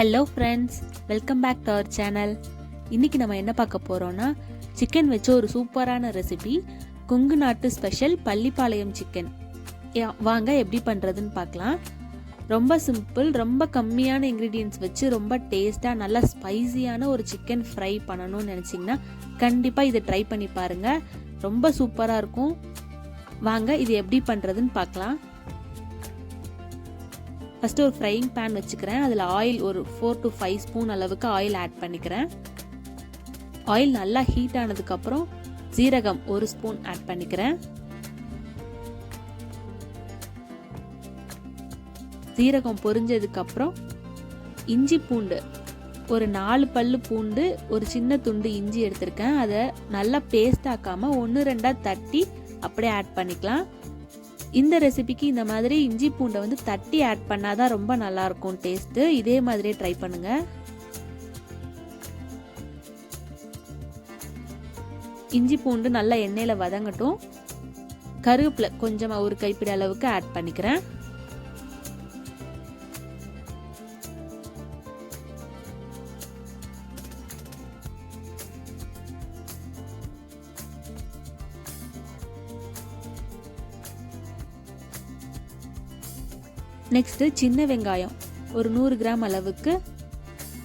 Hello friends, welcome back to our channel. இன்றைக்கி நம்ம என்ன பார்க்க போகிறோன்னா, சிக்கன் வச்சு ஒரு சூப்பரான ரெசிபி, கொங்கு நாட்டு ஸ்பெஷல் பள்ளிப்பாளையம் சிக்கன். வாங்க எப்படி பண்ணுறதுன்னு பார்க்கலாம். ரொம்ப சிம்பிள், ரொம்ப கம்மியான இன்க்ரீடியன்ட்ஸ் வச்சு ரொம்ப டேஸ்ட்டாக நல்லா ஸ்பைசியான ஒரு சிக்கன் ஃப்ரை பண்ணணும்னு நினச்சிங்கன்னா கண்டிப்பாக இதை ட்ரை பண்ணி பாருங்கள். ரொம்ப சூப்பராக இருக்கும். வாங்க இது எப்படி பண்ணுறதுன்னு பார்க்கலாம். ஃபஸ்ட்டு ஒரு ஃப்ரையிங் பேன் வச்சுக்கிறேன். அதில் ஆயில் ஒரு 4 to 5 ஸ்பூன் அளவுக்கு ஆயில் ஆட் பண்ணிக்கிறேன். ஆயில் நல்லா ஹீட் ஆனதுக்கப்புறம் ஜீரகம் 1 ஸ்பூன் ஆட் பண்ணிக்கிறேன். ஜீரகம் பொரிஞ்சதுக்கப்புறம் இஞ்சி பூண்டு ஒரு 4 பல்லு பூண்டு, ஒரு சின்ன துண்டு இஞ்சி எடுத்திருக்கேன். அதை நல்லா பேஸ்ட் ஆக்காமல் 1-2 தட்டி அப்படியே ஆட் பண்ணிக்கலாம். இந்த ரெசிபிக்கு இந்த மாதிரி இஞ்சி பூண்டை தட்டி ஆட் பண்ணாதான் ரொம்ப நல்லா இருக்கும் டேஸ்ட்டு. இதே மாதிரியே ட்ரை பண்ணுங்க. இஞ்சி பூண்டு நல்லா எண்ணெயில வதங்கட்டும். கருவேப்பிலை கொஞ்சமா ஒரு கைப்பிடி அளவுக்கு ஆட் பண்ணிக்கிறேன். நெக்ஸ்ட்டு சின்ன வெங்காயம் ஒரு 100 கிராம் அளவுக்கு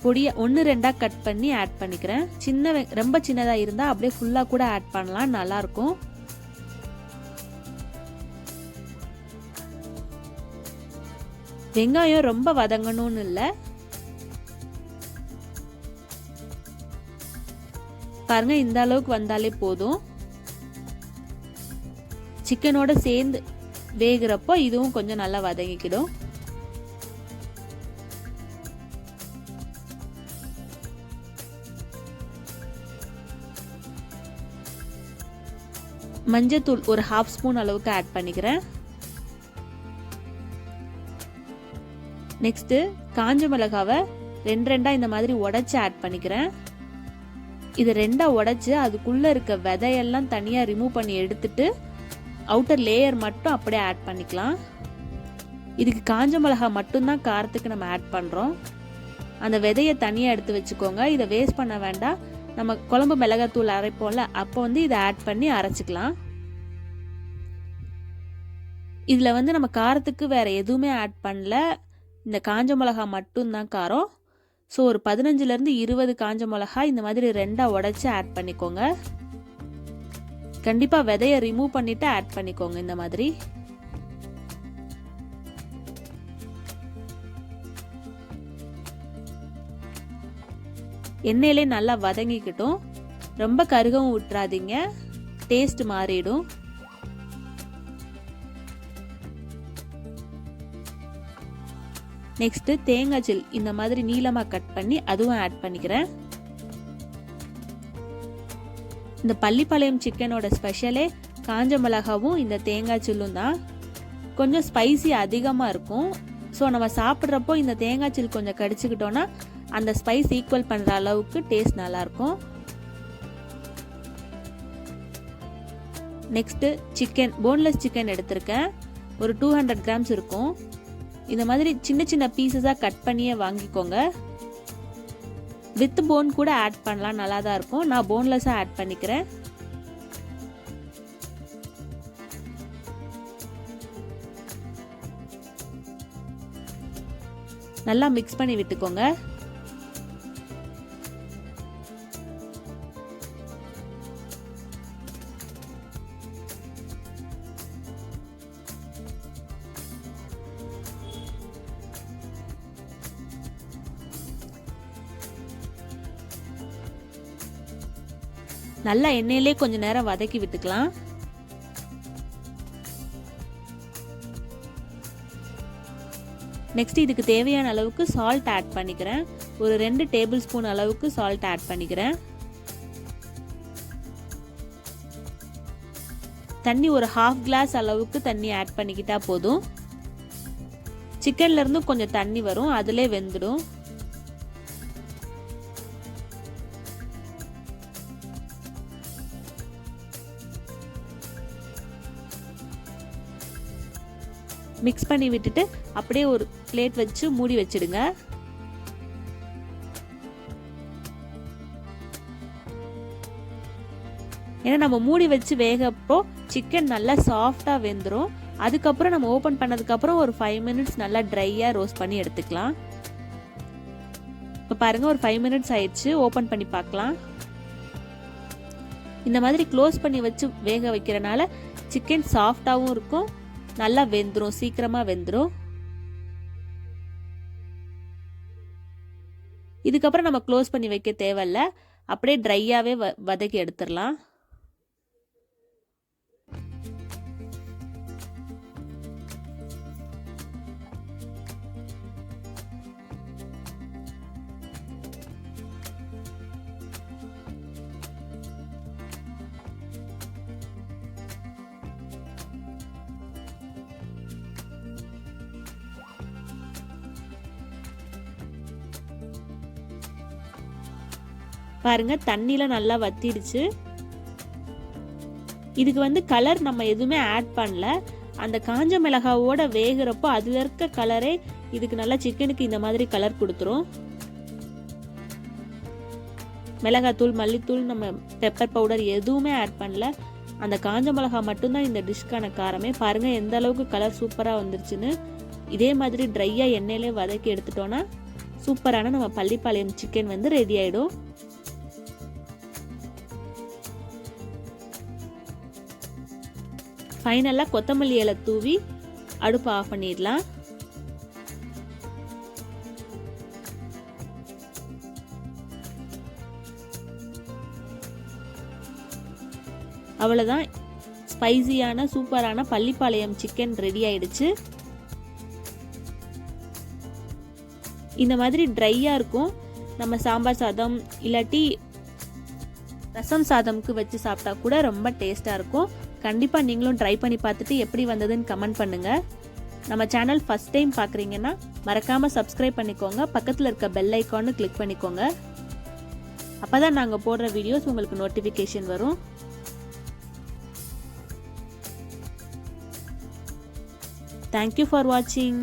பொடியை 1-2 கட் பண்ணி ஆட் பண்ணிக்கிறேன். ரொம்ப சின்னதாக இருந்தால் அப்படியே ஃபுல்லாக கூட ஆட் பண்ணலாம், நல்லாயிருக்கும். வெங்காயம் ரொம்ப வதங்கணும்னு இல்லை, பாருங்க இந்த அளவுக்கு வந்தாலே போதும். சிக்கனோட சேர்ந்து வேகிறப்போ இதுவும் கொஞ்சம் நல்லா வதங்கிக்கிடும். மஞ்சத்தூள் ஒரு 1/2 ஸ்பூன் அளவுக்கு ஆட் பண்ணிக்கிறேன். நெக்ஸ்ட் காஞ்ச மிளகாவை 2-2 இந்த மாதிரி உடைச்சு ஆட் பண்ணிக்கிறேன். இது 2 உடைச்சு அதுக்குள்ள இருக்க விதையெல்லாம் தனியா ரிமூவ் பண்ணி எடுத்துட்டு அவுட்டர் லேயர் மட்டும் அப்படியே ஆட் பண்ணிக்கலாம். இதுக்கு காஞ்ச மிளகா மட்டும்தான் காரத்துக்கு நம்ம ஆட் பண்ணுறோம். அந்த விதையை தனியாக எடுத்து வச்சுக்கோங்க. இதை வேஸ்ட் பண்ண வேண்டாம். நம்ம குழம்பு மிளகாத்தூள் அரைப்போம்ல, அப்போ இதை ஆட் பண்ணி அரைச்சிக்கலாம். இதில் நம்ம காரத்துக்கு வேறு எதுவுமே ஆட் பண்ணல, இந்த காஞ்ச மிளகா மட்டும்தான் காரம். ஸோ ஒரு 15-20 காஞ்ச மிளகா இந்த மாதிரி 2 உடைச்சு ஆட் பண்ணிக்கோங்க. கண்டிப்பா விதையை ரிமூவ் பண்ணிட்டு ஆட் பண்ணிக்கோங்க. இந்த மாதிரி எண்ணெயிலே நல்லா வதங்கிக்கிட்டும். ரொம்ப கருகவும் விட்டுறாதீங்க, டேஸ்ட் மாறிடும். நெக்ஸ்ட் தேங்காய் சில் இந்த மாதிரி நீளமா கட் பண்ணி அதுவும் ஆட் பண்ணிக்கிறேன். இந்த பள்ளிப்பாளையம் சிக்கனோட ஸ்பெஷலே காஞ்ச மிளகாவும் இந்த தேங்காய் சில்லும் தான். கொஞ்சம் ஸ்பைசி அதிகமாக இருக்கும். ஸோ நம்ம சாப்பிட்றப்போ இந்த தேங்காய் சில் கொஞ்சம் கடிச்சுக்கிட்டோன்னா அந்த ஸ்பைஸ் ஈக்குவல் பண்ணுற அளவுக்கு டேஸ்ட் நல்லாயிருக்கும். நெக்ஸ்ட்டு சிக்கன், போன்லெஸ் சிக்கன் எடுத்திருக்கேன். ஒரு 200 கிராம்ஸ் இருக்கும். இந்த மாதிரி சின்ன சின்ன பீசஸாக கட் பண்ணியே வாங்கிக்கோங்க. வித் போன் கூட ஆட் பண்ணலாம், நல்லா தான் இருக்கும். நான் போன்லெஸ்ஸாக ஆட் பண்ணிக்கிறேன். நல்லா மிக்ஸ் பண்ணி விட்டுக்கோங்க. நல்லா எண்ணெயிலே கொஞ்ச நேரம் வதக்கி விட்டுக்கலாம். நெக்ஸ்ட் இதுக்கு தேவையான அளவுக்கு சால்ட் ஆட் பண்ணிக்கிறேன். ஒரு 2 டேபிள் ஸ்பூன் அளவுக்கு சால்ட் ஆட் பண்ணிக்கிறேன். தண்ணி ஒரு 1/2 கிளாஸ் அளவுக்கு தண்ணி ஆட் பண்ணிக்கிட்டா போதும். சிக்கன்ல இருந்து கொஞ்சம் தண்ணி வரும், அதிலே வெந்துடும். மிக்ஸ் பண்ணி விட்டுட்டு அப்படியே ஒரு பிளேட் வச்சு மூடி வச்சிடுங்க. ஏன்னா நம்ம மூடி வச்சு வேகப்போ சிக்கன் நல்லா சாஃப்டாக வெந்துடும். அதுக்கப்புறம் நம்ம ஓப்பன் பண்ணதுக்கப்புறம் ஒரு 5 மினிட்ஸ் நல்லா ட்ரையாக ரோஸ்ட் பண்ணி எடுத்துக்கலாம். இப்போ பாருங்கள், ஒரு 5 மினிட்ஸ் ஆயிடுச்சு. ஓப்பன் பண்ணி பார்க்கலாம். இந்த மாதிரி க்ளோஸ் பண்ணி வச்சு வேக வைக்கிறனால சிக்கன் சாஃப்டாகவும் இருக்கும், நல்லா வெந்துடும், சீக்கிரமாக வெந்துடும். இதுக்கப்புறம் நம்ம க்ளோஸ் பண்ணி வைக்க தேவையில்ல, அப்படியே ட்ரையாகவே வதக்கி எடுத்துடலாம். பாருங்க, தண்ணியில நல்லா வத்திடுச்சு. இதுக்கு கலர் நம்ம எதுவுமே ஆட் பண்ணல. அந்த காஞ்ச மிளகாவோட வேகிறப்போ அதுல இருக்க கலரே இதுக்கு நல்லா சிக்கனுக்கு இந்த மாதிரி கலர் கொடுத்துரும். மிளகாத்தூள், மல்லித்தூள், நம்ம பெப்பர் பவுடர் எதுவுமே ஆட் பண்ணல. அந்த காஞ்ச மிளகா மட்டும்தான் இந்த டிஷ்க்கான காரமே. பாருங்க எந்த அளவுக்கு கலர் சூப்பரா வந்துருச்சுன்னு. இதே மாதிரி ட்ரையா எண்ணெயிலே வதக்கி எடுத்துட்டோம்னா சூப்பரான நம்ம பள்ளிப்பாளையம் சிக்கன் ரெடி ஆயிடும். ஃபைனலாக கொத்தமல்லி இலை தூவி அடுப்பு ஆஃப் பண்ணிடலாம். அவ்வளோதான், ஸ்பைசியான சூப்பரான பள்ளிப்பாளையம் சிக்கன் ரெடி ஆயிடுச்சு. இந்த மாதிரி ட்ரையாக இருக்கும். நம்ம சாம்பார் சாதம் இல்லாட்டி ரசம் சாதம்க்கு வச்சு சாப்பிட்டா கூட ரொம்ப டேஸ்ட்டாக இருக்கும். கண்டிப்பாக நீங்களும் ட்ரை பண்ணி பார்த்துட்டு எப்படி வந்ததுன்னு கமெண்ட் பண்ணுங்கள். நம்ம சேனல் ஃபஸ்ட் டைம் பார்க்குறீங்கன்னா மறக்காமல் சப்ஸ்கிரைப் பண்ணிக்கோங்க. பக்கத்தில் இருக்க பெல் ஐக்கானு கிளிக் பண்ணிக்கோங்க. அப்போ தான் நாங்கள் போடுற வீடியோஸ் உங்களுக்கு நோட்டிஃபிகேஷன் வரும். தேங்க்யூ ஃபார் வாட்சிங்.